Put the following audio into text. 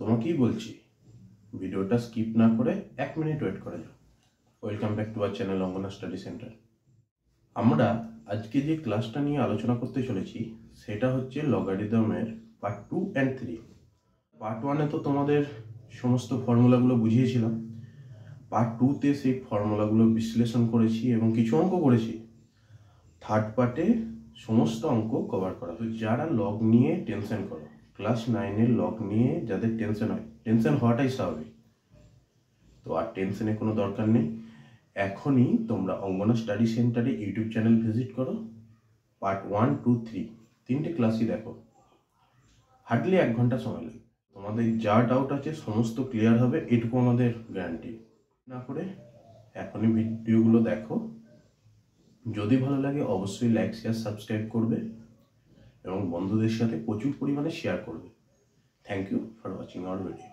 তোমাকেই বলছি ভিডিওটা স্কিপ না করে 1 মিনিট ওয়েট করে যাও। Welcome back to our channel Angana study centre. আমরা আজকে যে ক্লাসটা নিয়ে আলোচনা করতে চলেছি সেটা হচ্ছে লগারিদমের পার্ট 2 অ্যান্ড 3। পার্ট 1-এ তো তোমাদের সমস্ত ফর্মুলাগুলো বুঝিয়েছিলাম। পার্ট 2-তে সেই ফর্মুলাগুলো বিশ্লেষণ করেছি এবং কিছু অঙ্ক করেছি। থার্ড পার্টে সমস্ত অঙ্ক কভার করা। তো যারা লগ নিয়ে টেনশন করো, ক্লাস 9-এর লগ নিয়ে যাদের টেনশন হয়, টেনশন হওয়াটাই স্বাভাবিক, তো আর টেনশনের কোনো দরকার নেই। এখনই তোমরা অঙ্গনা স্টাডি সেন্টারে ইউটিউব চ্যানেল ভিজিট করো, পার্ট 1, 2, 3 তিনটে ক্লাসই দেখো। হার্ডলি 1 ঘন্টা সময় লাগে, তোমাদের যা ডাউট আছে সমস্ত ক্লিয়ার হবে, এটুকু আমাদের গ্যারান্টি। না করে এখনই ভিডিওগুলো দেখো। যদি ভালো লাগে অবশ্যই লাইক, শেয়ার, সাবস্ক্রাইব করবে এবং বন্ধুদের সাথে প্রচুর পরিমাণে শেয়ার করবে। Thank you for watching our video.